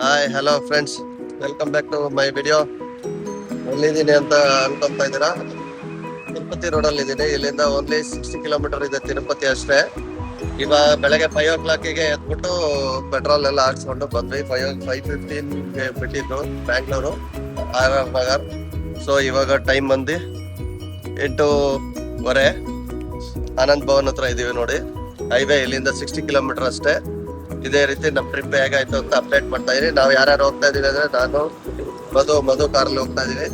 Hi hello friends, welcome back to my video. ಎಲ್ಲಿದ್ದೀನಿ ಅಂತ ಅನ್ಕೊಂತಾ ಇದ್ದೀರಾ? ತಿರುಪತಿ ರೋಡಲ್ಲಿ ಇದ್ದೀನಿ. ಇಲ್ಲಿಂದ ಓನ್ಲಿ 60 ಕಿಲೋಮೀಟರ್ ಇದೆ ತಿರುಪತಿ ಅಷ್ಟೇ. ಇವಾಗ ಬೆಳಗ್ಗೆ 5 o'clock ಎದ್ಬಿಟ್ಟು ಪೆಟ್ರೋಲ್ ಎಲ್ಲ ಹಾಕ್ಸ್ಕೊಂಡು ಬಂದ್ವಿ. 5:15 ಬಿಟ್ಟಿದ್ದು ಬ್ಯಾಂಗ್ಳೂರು RR ನಗರ್. ಸೊ ಇವಾಗ ಟೈಮ್ ಬಂದು 8:15 ಆನಂದ್ ಭವನ್ ಹತ್ರ ಇದೀವಿ ನೋಡಿ. ಹೈವೇ ಇಲ್ಲಿಂದ 60 ಕಿಲೋಮೀಟರ್ ಅಷ್ಟೇ. ಇದೇ ರೀತಿ ನಮ್ಮ ಟ್ರಿಪ್ ಹೇಗಾಯ್ತು ಅಂತ ಅಪ್ಡೇಟ್ ಮಾಡ್ತಾ ಇದೀನಿ. ನಾವು ಯಾರ್ಯಾರು ಹೋಗ್ತಾ ಇದೀವಿ ಅಂದ್ರೆ ನಾನು ಮಧು ಕಾರಲ್ಲಿ ಹೋಗ್ತಾ ಇದೀವಿ.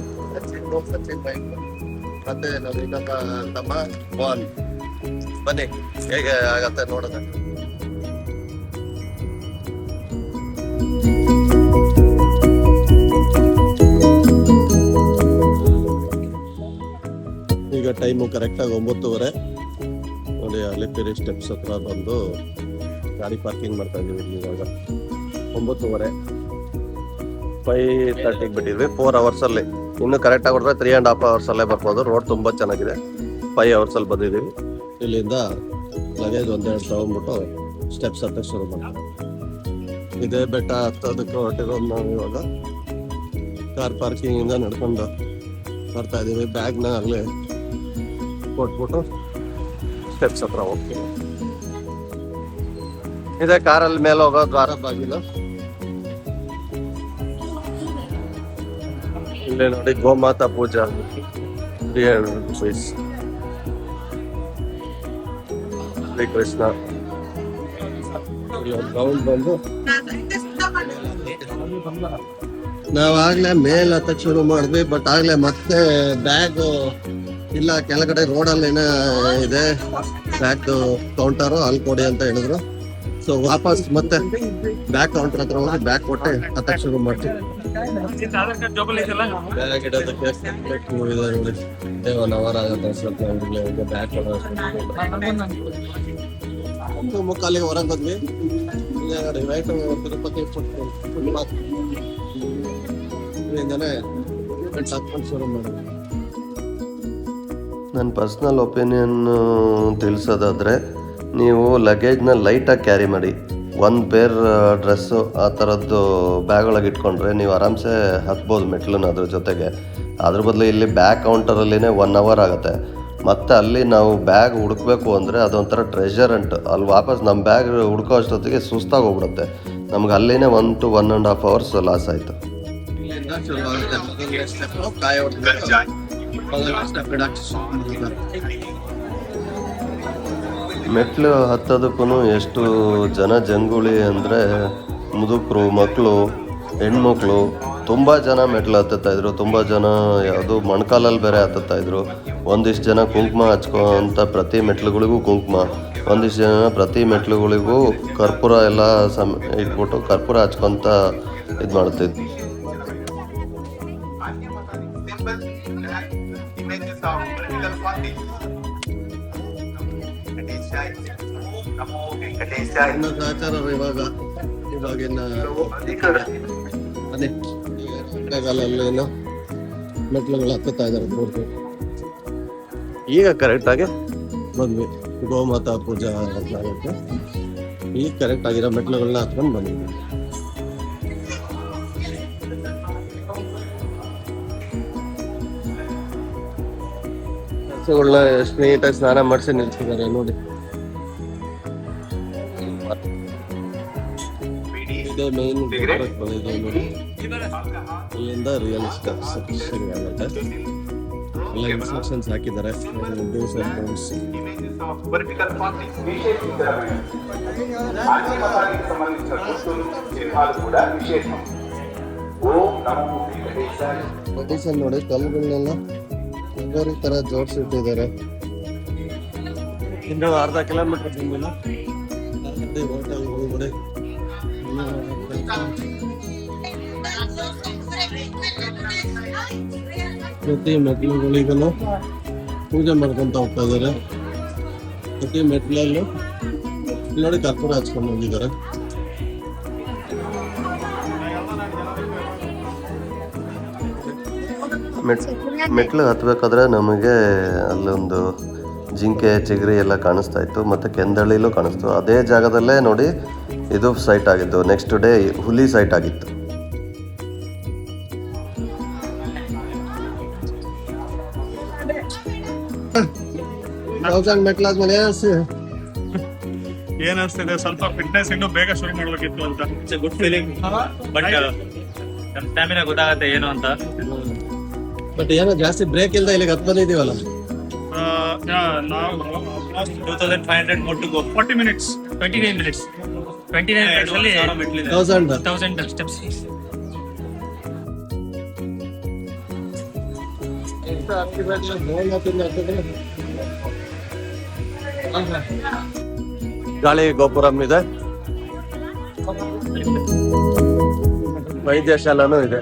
ಮತ್ತೆ ನಮ್ಮ ಇನ್ನೊಬ್ಬ ತಮ್ಮ ಮೋಹನ್. ಬನ್ನಿ ಹೇಗೆ ಆಗತ್ತೆ ನೋಡೋಣ. ಈಗ ಟೈಮು ಕರೆಕ್ಟಾಗಿ 9:30 ನೋಡಿ. ಅಲಿಪಿರಿ ಸ್ಟೆಪ್ಸ್ ಹತ್ರ ಬಂದು ಗಾಡಿ ಪಾರ್ಕಿಂಗ್ ಮಾಡ್ತಾ ಇದೀವಿ. ಇವಾಗ 9:30, 5:30 ಬಿಟ್ಟಿದ್ವಿ. 4 hours ಅಲ್ಲಿ ಇನ್ನು ಕರೆಕ್ಟಾಗಿ ಹೊಡೆದ್ರೆ 3.5 hours ಅಲ್ಲೇ ಬರ್ಬೋದು. ರೋಡ್ ತುಂಬಾ ಚೆನ್ನಾಗಿದೆ. 5 hours ಅಲ್ಲಿ ಬಂದಿದ್ದೀವಿ. ಇಲ್ಲಿಂದ ಲಗೇಜ್ ಒಂದೆರಡು ತಗೊಂಡ್ಬಿಟ್ಟು ಸ್ಟೆಪ್ಸ್ ಹತ್ತ ಶುರು ಮಾಡ್ತೀವಿ. ಇದೇ ಬೆಟ್ಟ ಹತ್ತೋದಕ್ಕೆ ಹೊರಟಿರೋದು ನಾವು. ಇವಾಗ ಕಾರ್ ಪಾರ್ಕಿಂಗ್ ಇಂದ ನಡ್ಕೊಂಡು ಬರ್ತಾ ಇದೀವಿ. ಬ್ಯಾಗ್ನ ಅಲ್ಲೇ ಕೊಟ್ಬಿಟ್ಟು ಸ್ಟೆಪ್ಸ್ ಹತ್ರ ಹೋಗ್ತೀವಿ. ಇದೇ ಕಾರಲ್ಲಿ ಮೇಲೆ ಹೋಗೋ ದ್ವಾರ ಬಾಗಿಲು. ಇಲ್ಲೇ ನೋಡಿ ಗೋಮಾತಾ ಪೂಜಾ 300 rupees. ಶ್ರೀ ಕೃಷ್ಣ. ರೌಂಡ್ ಬಂದು ನಾವಾಗ್ಲೇ ಮೇಲ್ ಹತ್ತಕ್ ಶುರು ಮಾಡಿದ್ವಿ. ಬಟ್ ಆಗ್ಲೇ ಮತ್ತೆ ಬ್ಯಾಗ್ ಇಲ್ಲ, ಕೆಳಗಡೆ ರೋಡಲ್ಲಿ ಏನೋ ಇದೆ ಬ್ಯಾಗ್ ಕೌಂಟರು, ಅಲ್ಲಿ ಕೊಡಿ ಅಂತ ಹೇಳಿದ್ರು. ಸೊ ವಾಪಸ್ ಮತ್ತೆ ಬ್ಯಾಗ್ ಕೌಂಟರ್ ಹತ್ರ ಹೋಗಿ ಬ್ಯಾಗ್ ಕೊಟ್ಟೆ ಹತ್ತಕ್ಕೆ ಶುರು ಮಾಡ್ತೀವಿ. ಬ್ಯಾಗ್ ಇಡೋದಕ್ಕೆ ನೋಡಿ 1 hour ಆಗುತ್ತೆ. ಸ್ವಲ್ಪ ಬ್ಯಾಗ್ ಮುಕ್ಕಾಲಿಗೆ ಹೊರಗೆ ಬಂದ್ವಿ. ರೈಟ್ ತಿರುಪತಿ ಇದರಿಂದನೇ ಹತ್ಕೊಂಡು ಶುರು ಮಾಡಿದ್ವಿ. ನನ್ನ ಪರ್ಸ್ನಲ್ ಒಪಿನಿಯನ್ ತಿಳಿಸೋದಾದರೆ, ನೀವು ಲಗೇಜ್ನ ಲೈಟಾಗಿ ಕ್ಯಾರಿ ಮಾಡಿ. 1 ಪೇರ್ ಡ್ರೆಸ್ಸು ಆ ಥರದ್ದು ಬ್ಯಾಗ್ ಒಳಗೆ ಇಟ್ಕೊಂಡ್ರೆ ನೀವು ಆರಾಮ್ಸೆ ಹತ್ಬೋದು ಮೆಟ್ಲನ್ನ ಅದ್ರ ಜೊತೆಗೆ. ಅದ್ರ ಬದಲು ಇಲ್ಲಿ ಬ್ಯಾಗ್ ಕೌಂಟರಲ್ಲಿನೇ 1 hour ಆಗುತ್ತೆ. ಮತ್ತು ಅಲ್ಲಿ ನಾವು ಬ್ಯಾಗ್ ಹುಡುಕ್ಬೇಕು ಅಂದರೆ ಅದೊಂಥರ ಟ್ರೆಷರ್ ಅಂಟ್. ಅಲ್ಲಿ ವಾಪಸ್ ನಮ್ಮ ಬ್ಯಾಗ್ ಹುಡ್ಕೋ ಅಷ್ಟೊತ್ತಿಗೆ ಸುಸ್ತಾಗಿ ಹೋಗ್ಬಿಡುತ್ತೆ. ನಮ್ಗೆ ಅಲ್ಲಿನೇ 1 to 1.5 hours ಲಾಸ್ ಆಯಿತು. ಮೆಟ್ಲು ಹತ್ತೋದಕ್ಕೂ ಎಷ್ಟು ಜನ ಜಂಗುಳಿ ಅಂದರೆ, ಮುದುಕರು, ಮಕ್ಕಳು, ಹೆಣ್ಮಕ್ಳು ತುಂಬ ಜನ ಮೆಟ್ಲು ಹತ್ತುತ್ತಾಯಿದ್ರು. ತುಂಬ ಜನ ಯಾವುದು ಮೊಣಕಾಲಲ್ಲಿ ಬೇರೆ ಹತ್ತುತ್ತಾಯಿದ್ರು. ಒಂದಿಷ್ಟು ಜನ ಕುಂಕುಮ ಹಚ್ಕೋಂಥ ಪ್ರತಿ ಮೆಟ್ಲುಗಳಿಗೂ ಕುಂಕುಮ, ಒಂದಿಷ್ಟು ಜನ ಪ್ರತಿ ಮೆಟ್ಲುಗಳಿಗೂ ಕರ್ಪೂರ ಎಲ್ಲ ಇಟ್ಬಿಟ್ಟು ಕರ್ಪೂರ ಹಚ್ಕೊತ ಇದು ಮಾಡ್ತಿದ್ವಿ. ಇವಾಗಿನ ಮೆಟ್ಲುಗಳು ಹತ್ತುತ್ತಾ ಇದ್ದಾರೆ. ಈಗ ಕರೆಕ್ಟಾಗಿ ಬಂದ್ವಿ. ಗೋಮಾತಾ ಪೂಜಾ ಆಗುತ್ತೆ. ಈಗ ಕರೆಕ್ಟ್ ಆಗಿರೋ ಮೆಟ್ಲುಗಳನ್ನ ಹತ್ಕೊಂಡು ಬಂದ್ವಿ. ಹಸುಗಳನ್ನ ಎಷ್ಟು ನೀಟಾಗಿ ಸ್ನಾನ ಮಾಡಿಸಿ ನಿಲ್ಸಿದ್ದಾರೆ ನೋಡಿ. ಇದೇ ಮೇನ್ ಬಂದಿದೆ ನೋಡಿ. ಇಲ್ಲಿಂದ ರಿಯಲ್ ಸ್ಟೆಪ್ಸ್ ಶುರು ಆಗುತ್ತೆ. ಎಲ್ಲ ಇನ್ಸ್ಟ್ರಕ್ಷನ್ಸ್ ಹಾಕಿದ್ದಾರೆ. ನೋಡಿ ಕಲ್ಲುಗಳನ್ನೆಲ್ಲ ಈ ತರ ಜೋಡಿಸಿಟ್ಟಿದ್ದಾರೆ. ಇನ್ನು 1/2 ಕಿಲೋಮೀಟರ್ ಹೋಟೆಲ್ ಒಳಗಡೆ ಪ್ರತಿ ಮೆಟ್ಲುಗಳಿಗೂ ಪೂಜೆ ಮಾಡ್ಕೊಂತ ಹೋಗ್ತಾ ಇದ್ದಾರೆ. ಪ್ರತಿ ಮೆಟ್ಲಲ್ಲೂ ನೋಡಿ ಕರ್ಪೂರ ಹಚ್ಕೊಂಡು ಹೋಗಿದ್ದಾರೆ. ಮೆಟ್ಲು ಹತ್ಬೇಕಾದ್ರೆ ನಮಗೆ ಅಲ್ಲೊಂದು ಜಿಂಕೆ, ಚಿಗರಿ ಎಲ್ಲ ಕಾಣಿಸ್ತಾ ಇತ್ತು. ಮತ್ತು ಕೆಂದಳಿಲೂ ಕಾಣಿಸ್ತು. ಅದೇ ಜಾಗದಲ್ಲೇ ನೋಡಿ ಇದು ಸೈಟ್ ಆಗಿತ್ತು. ನೆಕ್ಸ್ಟ್ ಡೇ ಹುಲಿ ಸೈಟ್ ಆಗಿತ್ತು. 1000 ಮೆಟ್ಲಾದ್ಮೇಲೆ ಏನ್ ಅನ್ಸ್ತಿದೆ? ಸ್ವಲ್ಪ ಫಿಟ್ನೆಸ್ ಇನ್ನೂ ಬೇಗ ಶುರು ಮಾಡ್ಬೇಕಿತ್ತು ಅಂತ. ಗುಡ್ ಫೀಲಿಂಗ್, ಬಟ್ ಸ್ಟಾಮಿನಾ ಗೊತ್ತಾಗತ್ತೆ ಏನು ಅಂತ. ಬಟ್ ಏನೋ ಜಾಸ್ತಿ ಬ್ರೇಕ್ ಇಲ್ದ ಇಲ್ಲಿಗೆ ಹತ್ತು ಬಂದಿದೀವಲ್ಲ. ನಾವು 2500 more to go. 40 minutes, 29 minutes. 29 minutes ಅಲ್ಲಿ 1000 steps. ಗಾಳಿ ಗೋಪುರಂ ಇದೆ, ವೈದ್ಯಶಾಲಾನು ಇದೆ.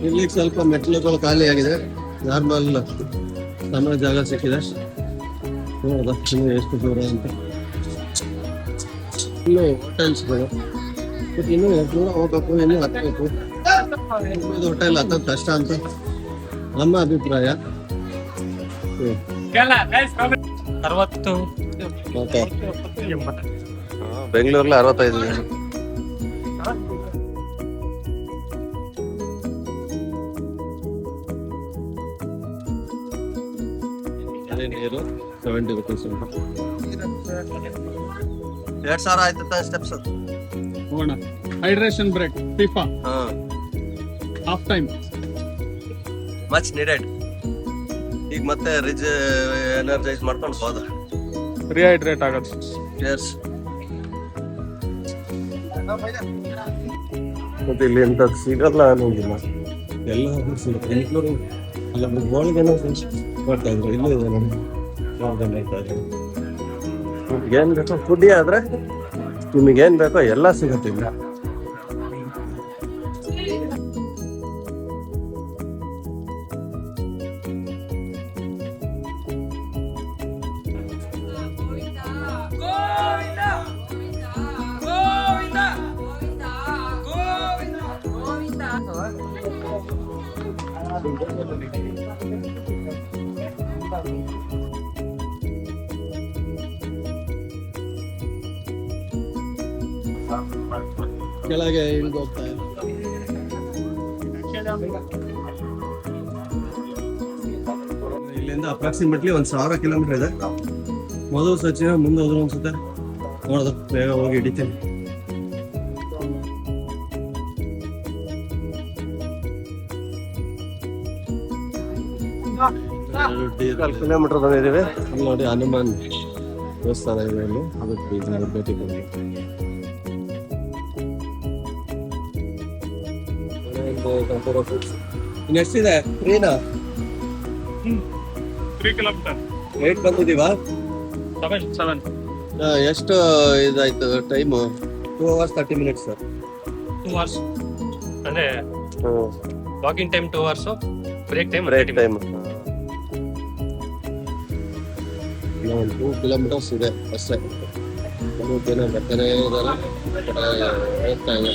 ಇಲ್ಲಿ ಸ್ವಲ್ಪ ಮೆಟ್ಲುಗಳು ಖಾಲಿ ಆಗಿದೆ, ನಾರ್ಮಲ್ ಸಣ್ಣ ಜಾಗ ಸಿಕ್ಕಿದೆ. ನೋಡೋದ ಇನ್ನು ಎಷ್ಟು ದೂರ ಅಂತ. ಇನ್ನು ಹೋಟೆಲ್ಸ್ಗಳು, ಬಟ್ ಇನ್ನೂ ಎಷ್ಟು ದೂರ ಹೋಗ್ಬೇಕು, ಇನ್ನೂ ಹತ್ತಬೇಕು. ಹೋಟೆಲ್ ಹತ್ತೋದು ಕಷ್ಟ ಅಂತ ನಮ್ಮ ಅಭಿಪ್ರಾಯ. 60 ಬೆಂಗಳೂರಲ್ಲಿ 65 ಜನ. ನೀರು 70 rupees. 2000 ಆಯ್ತು steps. Hydration break, FIFA half time much needed. ಈಗ ಮತ್ತೆ ಎನರ್ಜೈಸ್ ಮಾಡ್ಕೊಂಡು ಹೋದ, ರಿಹೈಡ್ರೇಟ್ ಆಗುತ್ತೆ. ಯಸ್. ಮತ್ತೆ ಇಲ್ಲಿ ಎಂತ ಸಿಗಲ್ಲ ಅನ್ನೋದಿಲ್ಲ, ಎಲ್ಲ ಸಿಗುತ್ತೆ. ಬೆಂಗಳೂರು ಅಲ್ಲ, ಗೋಳಿಗೆನೋ ಮಾಡ್ತಾ ಇದ್ರು, ಇಲ್ಲೂ ಇದೆ ನಮ್ಮ ಏನ್ ಬೇಕೋ ಫುಡ್ಡಿ ಆದ್ರೆ ನಿಮಗೇನ್ ಬೇಕೋ ಎಲ್ಲ ಸಿಗುತ್ತೆ ಇಲ್ಲ. ಕೆಳಗೆ ಇಳಿದು ಹೋಗ್ತಾ ಇದೆ. ಇಲ್ಲಿಂದ ಅಪ್ರಾಕ್ಸಿಮೇಟ್ಲಿ 1000 ಕಿಲೋಮೀಟರ್ ಇದೆ. ಮೊದಲು ಸಚಿವ ಮುಂದೆ ಹೋದ್ರು ಅನ್ಸುತ್ತೆ. ನೋಡೋದು ಬೇಗ ಹೋಗಿ ಹಿಡಿತೀನಿ. 12 ಕಿಲೋಮೀಟರ್ ಬಂದಿದ್ದೀವಿ. ಅಲ್ಲಿ ನೋಡಿ ಹನುಮಾನ್ ದೇವಸ್ಥಾನ ಇದೆ, ಅಲ್ಲಿ ಅದಕ್ಕೆ ಭೇಟಿ ಕೊಡಿ. ಇನ್ನೆಷ್ಟಿದೆ ಟ್ರೈನಾ? 3 kilometer 8 ಬಂದಿದೀವಾ? 7. ಎಷ್ಟು ಇದಾಯ್ತು time? 2 hours 30 minutes sir. 2 hours ಅಂದ್ರೆ walking time 2 hours, break time 2 kilometers ಇದೆ ಅಷ್ಟೇ. ಜನ ಬರ್ತಾನೆ ಇದ್ದಾರೆ, ಹೋಗ್ತಾ ಇದೆ.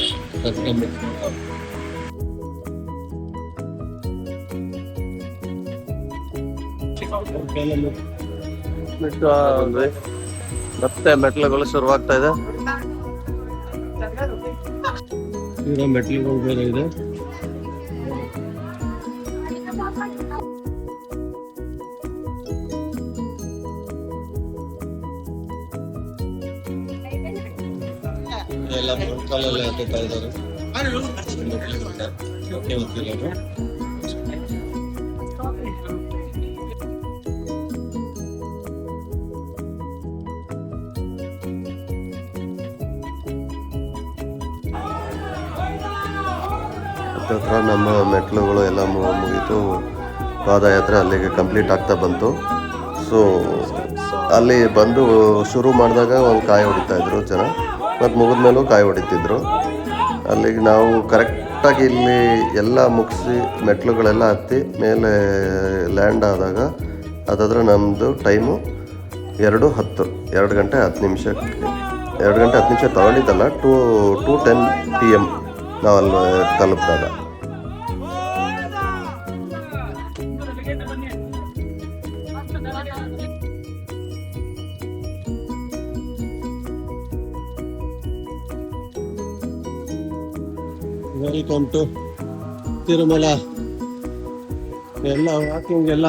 ಮತ್ತೆ ಮೆಟ್ಲುಗಳು ಶುರುವಾಗ್ತಾ ಇದೆ. ಈಗ ಮೆಟ್ಲುಗಳು ಬೇರೆ ಇದೆ. ಎಲ್ಲ ಮೊಣಕಾಲಲ್ಲಿ ಹತ್ತುತ್ತಾ ಇದ್ದಾರೆ. ಹತ್ರ ನಮ್ಮ ಮೆಟ್ಲುಗಳು ಎಲ್ಲ ಮುಗೀತು. ಪಾದಯಾತ್ರೆ ಅಲ್ಲಿಗೆ ಕಂಪ್ಲೀಟ್ ಆಗ್ತಾ ಬಂತು. ಸೊ ಅಲ್ಲಿ ಬಂದು ಶುರು ಮಾಡಿದಾಗ ಒಂದು ಕಾಯಿ ಹೊಡಿತಾಯಿದ್ರು ಜನ, ಮತ್ತು ಮುಗಿದ್ಮೇಲೂ ಕಾಯಿ ಹೊಡಿತಿದ್ರು. ಅಲ್ಲಿಗೆ ನಾವು ಕರೆಕ್ಟಾಗಿ ಇಲ್ಲಿ ಎಲ್ಲ ಮುಗಿಸಿ ಮೆಟ್ಲುಗಳೆಲ್ಲ ಹತ್ತಿ ಮೇಲೆ ಲ್ಯಾಂಡ್ ಆದಾಗ ಅದಾದರೆ ನಮ್ಮದು ಟೈಮು 2:10, 2 ಗಂಟೆ 10 ನಿಮಿಷ. 2 ಗಂಟೆ 10 ನಿಮಿಷ ತಗೊಂಡಿದ್ದಲ್ಲ, 2:10 PM ನಾವು ಅಲ್ಲಿ ತಲುಪಿದಾಗ. Welcome to Tirumala. ಎಲ್ಲ ವಾಕಿಂಗ್ ಎಲ್ಲ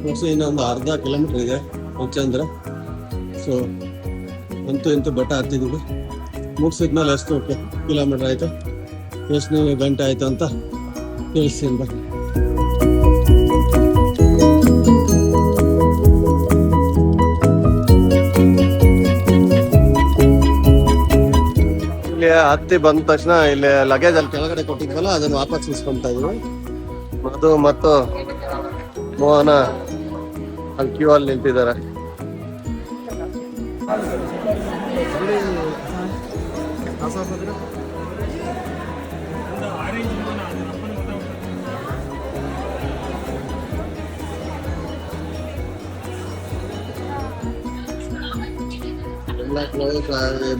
ಮುಗಿಸಿ ಇನ್ನೊಂದು ಅರ್ಧ ಕಿಲೋಮೀಟರ್ ಇದೆ ಮುಚ್ಚಂದ್ರೆ. ಸೊ ಅಂತೂ ಇಂತೂ ಬೆಟ್ಟ ಹತ್ತಿದ್ದೀವಿ. ಮುಗಿಸಿದ್ಮೇಲೆ ಎಷ್ಟು ಕಿಲೋಮೀಟರ್ ಆಯಿತು, ಎಷ್ಟು ಗಂಟೆ ಆಯಿತು ಅಂತ ತಿಳಿಸ್ತೀನಿ ಬನ್ನಿ. ಇಲ್ಲಿ ಹತ್ತಿ ಬಂದ ತಕ್ಷಣ ಇಲ್ಲಿ ಲಗೇಜ್ ಅಲ್ಲಿ ಕೆಳಗಡೆ ಕೊಟ್ಟಿದ್ವಲ್ಲ ಅದನ್ನು ವಾಪಸ್ ಇಸ್ಕೊಂತ ಇದೀವಿ. ಮಧು ಮತ್ತು ಮೋಹನ ಅಲ್ಲಿ ಕ್ಯೂ ಅಲ್ಲಿ ನಿಂತಿದ್ದಾರೆ. ಎಲ್ಲ ಕ್ಲೋಸ್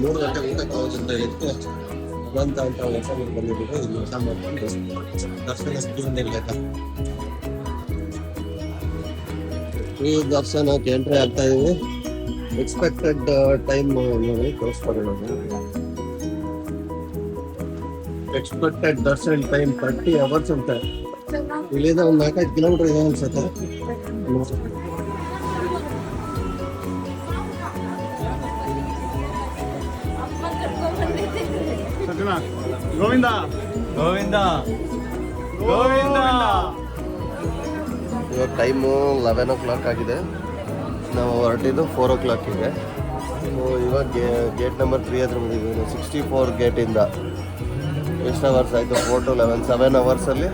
3 ಗಂಟೆ ಊಟ ಕ್ಲೋಸ್ ಅಂತ ಹೇಳಿತ್ತು. ಬಂತ ಅಂತ ಹೆಸರು ಬಂದಿದ್ದೀವಿ. ಇಲ್ಲಿ ಊಟ ಮಾಡ್ಕೊಂಡು ದರ್ಶನ ಸಿಕ್ಕಿಲ್ಲ. ಈ ದರ್ಶನಕ್ಕೆ ಎಂಟ್ರಿ ಆಗ್ತಾ ಇದೀವಿ. ಎಕ್ಸ್ಪೆಕ್ಟೆಡ್ ಟೈಮ್ ನೋಡಿ ತೋರಿಸ್ತಾರೆ. ಎಕ್ಸ್ಪೆಕ್ಟೆಡ್ ದರ್ಶನ್ ಟೈಮ್ 30 hours ಅಂತ. ಇಲ್ಲಿಂದ ಒಂದು 4-5 ಕಿಲೋಮೀಟರ್ ಇದೆ ಅನ್ಸುತ್ತೆ. ಗೋವಿಂದ ಗೋವಿಂದ ಗೋವಿಂದ. ಇವಾಗ ಟೈಮು 11 o'clock ಆಗಿದೆ. ನಾವು ಹೊರಟಿದ್ದು 4 o'clock ಇದೆ. ಸೊ ಇವಾಗ ಗೇಟ್ ನಂಬರ್ 3 ಹತ್ರ ಬಂದಿದ್ದೀವಿ. 64 ಗೇಟಿಂದ ಎಷ್ಟು ಅವರ್ಸ್ ಆಯಿತು? 4 to 11 7 ಅವರ್ಸಲ್ಲಿ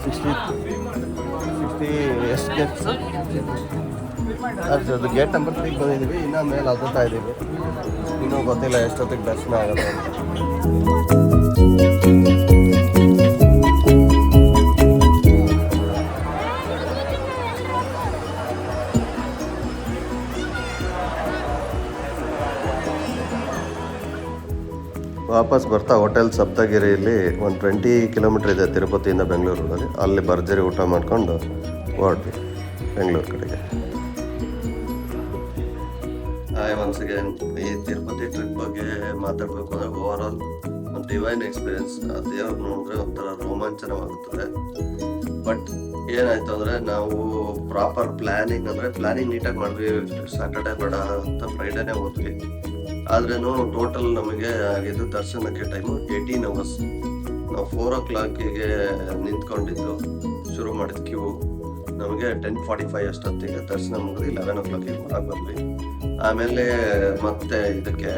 60 ಎಷ್ಟು ಗೇಟ್ಸ್? ಅದು ಗೇಟ್ ನಂಬರ್ 3 ಬಂದಿದ್ದೀವಿ. ಇನ್ನೂ ಮೇಲೆ ಹತ್ತುತ್ತಾ ಇದ್ದೀವಿ. ಇನ್ನೂ ಗೊತ್ತಿಲ್ಲ ಎಷ್ಟೊತ್ತಿಗೆ ದರ್ಶನ ಆಗುತ್ತೆ ಅಂತ. ವಾಪಸ್ ಬರ್ತಾ ಹೋಟೆಲ್ ಸಪ್ತಗಿರಿಯಲ್ಲಿ ಒಂದು 20 ಕಿಲೋಮೀಟ್ರ್ ಇದೆ ತಿರುಪತಿಯಿಂದ ಬೆಂಗಳೂರಲ್ಲಿ. ಅಲ್ಲಿ ಭರ್ಜರಿ ಊಟ ಮಾಡ್ಕೊಂಡು ಹೊರಟ್ವಿ ಬೆಂಗಳೂರು ಕಡೆಗೆ. ಒನ್ಸ್ ಅಗೇನ್ ಈ ತಿರುಪತಿ ಟ್ರಿಪ್ ಬಗ್ಗೆ ಮಾತಾಡಬೇಕು ಅಂದರೆ ಓವರ್ ಆಲ್ ಒಂದು ಡಿವೈನ್ ಎಕ್ಸ್ಪೀರಿಯನ್ಸ್. ದೇವ್ರು ನೋಡಿದ್ರೆ ಒಂಥರ ರೋಮಾಂಚನವಾಗುತ್ತದೆ. ಬಟ್ ಏನಾಯ್ತು ಅಂದರೆ ನಾವು ಪ್ರಾಪರ್ ಪ್ಲ್ಯಾನಿಂಗ್ ನೀಟಾಗಿ ಮಾಡಿದ್ವಿ. ಸ್ಯಾಟರ್ಡೇ ಬೇಡ ಅಂತ ಫ್ರೈಡೇನೇ ಹೋದ್ವಿ. ಆದ್ರೂ ಟೋಟಲ್ ನಮಗೆ ಆಗಿದ್ದು ದರ್ಶನಕ್ಕೆ ಟೈಮು 18 hours. ನಾವು 4 o'clock ನಿಂತ್ಕೊಂಡಿದ್ದು, ಶುರು ಮಾಡಿದ ಕ್ಯೂ ನಮಗೆ 10:45 ಅಷ್ಟೊತ್ತಿಗೆ ದರ್ಶನ ಮುಗಿದು 11 o'clock ಹೊರಗೆ ಬಂದ್ವಿ. ಆಮೇಲೆ ಮತ್ತೆ ಇದಕ್ಕೆ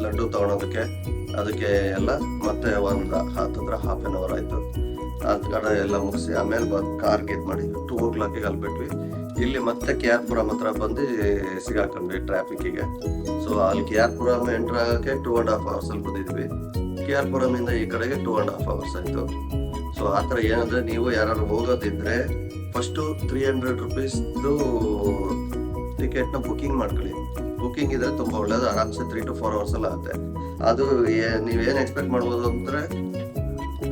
ಲಡ್ಡು ತೊಗೊಳೋದಕ್ಕೆ ಅದಕ್ಕೆ ಎಲ್ಲ ಮತ್ತೆ ಒಂದು ಹತ್ತಿರ ಹಾಫ್ ಆನ್ ಅವರ್ ಆಯಿತು. ಅದ್ ಕಡೆ ಎಲ್ಲ ಮುಗಿಸಿ ಆಮೇಲೆ ಕಾರ್ಗೆ ಇದು ಮಾಡಿ 2 o'clock ಅಲ್ಲಿ ಬಿಟ್ವಿ. ಇಲ್ಲಿ ಮತ್ತೆ KR ಹತ್ರ ಬಂದು ಸಿಗಾಕೊಂಡ್ವಿ ಟ್ರಾಫಿಕ್ಕಿಗೆ. ಸೊ ಅಲ್ಲಿ KR ಎಂಟ್ರ್ ಆಗೋಕ್ಕೆ 2.5 hours ಅಲ್ಲಿ ಬಂದಿದ್ವಿ. KR ಇಂದ ಈ ಕಡೆಗೆ 2.5 hours ಆಯಿತು. ಸೊ ಆ ಥರ ಏನಂದರೆ ನೀವು ಯಾರು ಹೋಗೋದಿದ್ರೆ ಫಸ್ಟು 300 rupeesದು ಟಿಕೆಟ್ನ ಬುಕ್ಕಿಂಗ್ ಮಾಡ್ಕೊಳ್ಳಿ. ಬುಕ್ಕಿಂಗ್ ಇದ್ರೆ ತುಂಬ ಒಳ್ಳೇದು. ಆರಾಮ್ಸೆ 3 to 4 hours ಅಲ್ಲಿ ಆಗುತ್ತೆ. ಅದು ನೀವೇನು ಎಕ್ಸ್ಪೆಕ್ಟ್ ಮಾಡ್ಬೋದು ಅಂದರೆ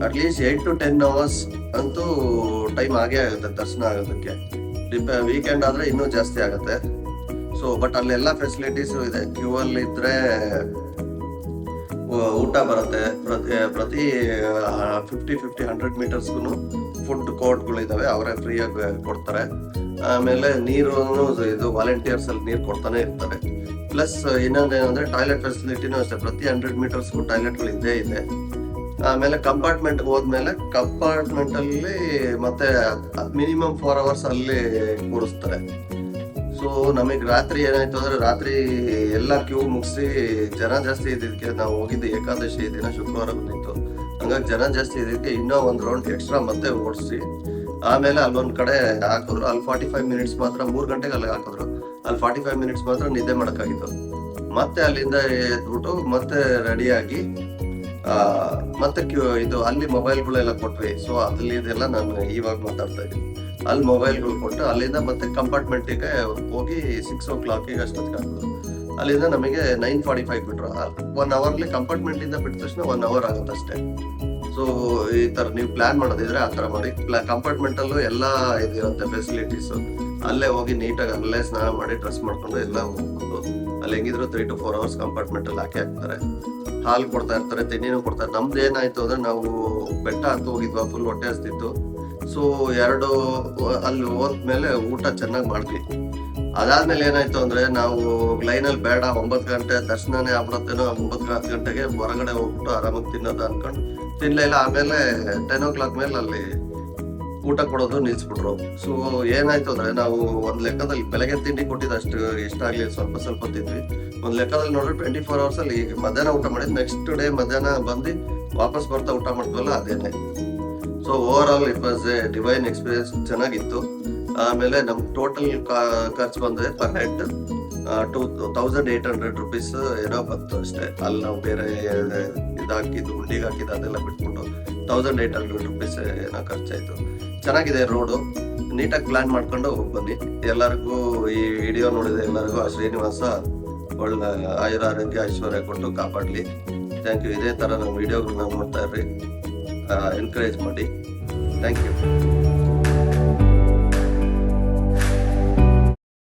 ಅಟ್ಲೀಸ್ಟ್ 8 to 10 hours ಅಂತೂ ಟೈಮ್ ಆಗೇ ಆಗುತ್ತೆ ದರ್ಶನ ಆಗೋದಕ್ಕೆ. ವೀಕೆಂಡ್ ಆದರೆ ಇನ್ನೂ ಜಾಸ್ತಿ ಆಗುತ್ತೆ. ಸೊ ಬಟ್ ಅಲ್ಲೆಲ್ಲ ಫೆಸಿಲಿಟೀಸು ಇದೆ. ಕ್ಯೂ ಅಲ್ಲಿ ಇದ್ರೆ ಊಟ ಬರುತ್ತೆ. ಪ್ರತಿ 50-100 ಮೀಟರ್ಸ್ಗೂ ಫುಡ್ ಕೋರ್ಟ್ಗಳಿದ್ದಾವೆ, ಅವರೇ ಫ್ರೀಯಾಗಿ ಕೊಡ್ತಾರೆ. ಆಮೇಲೆ ನೀರು ಇದು ವಾಲಂಟಿಯರ್ಸ್ ಅಲ್ಲಿ ನೀರು ಕೊಡ್ತಾನೆ ಇರ್ತಾರೆ. ಪ್ಲಸ್ ಇನ್ನೊಂದೇನಂದ್ರೆ ಟಾಯ್ಲೆಟ್ ಫೆಸಿಲಿಟಿನೂ ಅಷ್ಟೇ. ಪ್ರತಿ 100 ಮೀಟರ್ಸ್ಗೂ ಟಾಯ್ಲೆಟ್ಗಳು ಇದ್ದೇ ಇದೆ. ಆಮೇಲೆ ಕಂಪಾರ್ಟ್ಮೆಂಟ್ ಹೋದ್ಮೇಲೆ ಕಂಪಾರ್ಟ್ಮೆಂಟಲ್ಲಿ ಮತ್ತೆ ಮಿನಿಮಮ್ 4 hours ಅಲ್ಲಿ ಕೂರಿಸ್ತಾರೆ. ಸೊ ನಮಗೆ ರಾತ್ರಿ ಏನಾಯ್ತು ಅಂದರೆ ರಾತ್ರಿ ಎಲ್ಲ ಕ್ಯೂ ಮುಗಿಸಿ ಜನ ಜಾಸ್ತಿ ಇದ್ದಿದ್ದಕ್ಕೆ, ನಾವು ಹೋಗಿದ್ದು ಏಕಾದಶಿ ದಿನ ಶುಕ್ರವಾರ ಬಂದಿತ್ತು, ಹಂಗಾಗಿ ಜನ ಜಾಸ್ತಿ ಇದ್ದಿದ್ದಕ್ಕೆ ಇನ್ನೂ ಒಂದು ರೌಂಡ್ ಎಕ್ಸ್ಟ್ರಾ ಮತ್ತೆ ಓಡಿಸಿ ಆಮೇಲೆ ಅಲ್ಲೊಂದು ಕಡೆ ಹಾಕಿದ್ರು. ಅಲ್ಲಿ 45 minutes ಮಾತ್ರ, 3 ಗಂಟೆಗೆ ಅಲ್ಲಿ ಹಾಕಿದ್ರು. ಅಲ್ಲಿ 45 minutes ಮಾತ್ರ ನಿದ್ದೆ ಮಾಡೋಕ್ಕಾಗಿತ್ತು. ಮತ್ತೆ ಅಲ್ಲಿಂದ ಎದ್ಬಿಟ್ಟು ಮತ್ತೆ ರೆಡಿಯಾಗಿ ಮತ್ತೆ ಇದು ಅಲ್ಲಿ ಮೊಬೈಲ್ಗಳೆಲ್ಲ ಕೊಟ್ವಿ. ಸೊ ಅಲ್ಲಿ ಇದೆಲ್ಲ ನಾನು ಇವಾಗ ಮಾತಾಡ್ತಾ ಇದ್ದೀನಿ. ಅಲ್ಲಿ ಮೊಬೈಲ್ಗಳು ಕೊಟ್ಟು ಅಲ್ಲಿಂದ ಮತ್ತೆ ಕಂಪಾರ್ಟ್ಮೆಂಟಿಗೆ ಹೋಗಿ 6 o'clock ಅಷ್ಟೊತ್ತಿಗೆ ಹಾಕಿದ್ರು. ಅಲ್ಲಿಂದ ನಮಗೆ 9:45 ಬಿಟ್ರು. 1 hourಲಿ ಕಂಪಾರ್ಟ್ಮೆಂಟಿಂದ ಬಿಟ್ಟ ತಕ್ಷಣ 1 hour ಆಗುತ್ತೆ ಅಷ್ಟೇ. ಸೊ ಈ ಥರ ನೀವು ಪ್ಲ್ಯಾನ್ ಮಾಡೋದಿದ್ರೆ ಆ ಥರ ಮಾಡಿ. ಕಂಪಾರ್ಟ್ಮೆಂಟಲ್ಲೂ ಎಲ್ಲ ಇದಿರುತ್ತೆ ಫೆಸಿಲಿಟೀಸು. ಅಲ್ಲೇ ಹೋಗಿ ನೀಟಾಗಿ ಅಲ್ಲೇ ಸ್ನಾನ ಮಾಡಿ ಡ್ರೆಸ್ ಮಾಡ್ಕೊಂಡು ಎಲ್ಲ ಹೋಗ್ಬೋದು. ಅಲ್ಲಿ ಹೆಂಗಿದ್ರು 3 to 4 hours ಕಂಪಾರ್ಟ್ಮೆಂಟಲ್ಲಿ ಹಾಕಿ ಹಾಕ್ತಾರೆ. ಹಾಲು ಕೊಡ್ತಾ ಇರ್ತಾರೆ, ತಿಂಡಿನೂ ಕೊಡ್ತಾರೆ. ನಮ್ದು ಏನಾಯ್ತು ಅಂದ್ರೆ ನಾವು ಬೆಟ್ಟ ಹತ್ತು ಹೋಗಿದ್ವಾ, ಫುಲ್ ಹೊಟ್ಟೆ ಹಸ್ತಿತ್ತು. ಸೊ ಅಲ್ಲಿ ಹೋದ್ಮೇಲೆ ಊಟ ಚೆನ್ನಾಗಿ ಮಾಡಿದ್ವಿ. ಅದಾದ್ಮೇಲೆ ಏನಾಯ್ತು ಅಂದ್ರೆ ನಾವು ಲೈನಲ್ಲಿ ಬೇಡ, 9 ಗಂಟೆ ದರ್ಶನನೇ ಆಗ್ಬಿಡತ್ತೇನೋ, 9-10 ಗಂಟೆಗೆ ಹೊರಗಡೆ ಹೋಗ್ಬಿಟ್ಟು ಆರಾಮಾಗಿ ತಿನ್ನೋದು ಅನ್ಕೊಂಡು ತಿನ್ಲೇ ಇಲ್ಲ. ಆಮೇಲೆ 10 o'clock ಮೇಲೆ ಅಲ್ಲಿ ಊಟ ಕೊಡೋದು ನಿಲ್ಸ್ಬಿಟ್ರು. ಸೊ ಏನಾಯ್ತು ಅಂದ್ರೆ ನಾವು ಒಂದ್ ಲೆಕ್ಕದಲ್ಲಿ ಬೆಳಗ್ಗೆ ತಿಂಡಿ ಕೊಟ್ಟಿದ್ದಷ್ಟು ಎಷ್ಟಾಗ್ಲಿ ಸ್ವಲ್ಪ ತಿಂದ್ವಿ. ಒಂದ್ ಲೆಕ್ಕದಲ್ಲಿ ನೋಡ್ರಿ 24 hours ಅಲ್ಲಿ ಮಧ್ಯಾಹ್ನ ಊಟ ಮಾಡಿದ್, ನೆಕ್ಸ್ಟ್ ಡೇ ಮಧ್ಯಾಹ್ನ ಬಂದು ವಾಪಸ್ ಬರ್ತಾ ಊಟ ಮಾಡ್ತೀವಲ್ಲ ಅದೇನೆ. So over all it was A divine experience, ಚೆನ್ನಾಗಿತ್ತು. ಆಮೇಲೆ ನಮ್ ಟೋಟಲ್ ಖರ್ಚು ಬಂದ್ರೆ ಪರ್ ಹೆಡ್ 2,800 rupees ಏನೋ ಬಂತು ಅಷ್ಟೇ. ಅಲ್ಲಿ ನಾವು ಬೇರೆ ಇದಾಕಿದ್ದು ಉಂಡಿಗೆ ಹಾಕಿದ್ದು ಅದೆಲ್ಲ ಬಿಟ್ಬಿಟ್ಟು 1,800 rupees ಏನೋ ಖರ್ಚಾಯ್ತು. ಚೆನ್ನಾಗಿದೆ ರೋಡು, ನೀಟಾಗಿ ಪ್ಲಾನ್ ಮಾಡ್ಕೊಂಡು ಹೋಗಿ ಬನ್ನಿ. ಎಲ್ಲರಿಗೂ ಈ ವಿಡಿಯೋ ನೋಡಿದ ಎಲ್ಲರಿಗೂ ಆ ಶ್ರೀನಿವಾಸ ಒಳ್ಳೆ ಆಯುರಾರೋಗ್ಯ ಐಶ್ವರ್ಯ ಕೊಟ್ಟು ಕಾಪಾಡಲಿ. Thank you. ಇದೇ ಥರ ನಮ್ಮ ವಿಡಿಯೋಗಳನ್ನ ನೋಡ್ತಾ ಇರ್ರಿ, ಎನ್ಕರೇಜ್ ಮಾಡಿ. Thank you.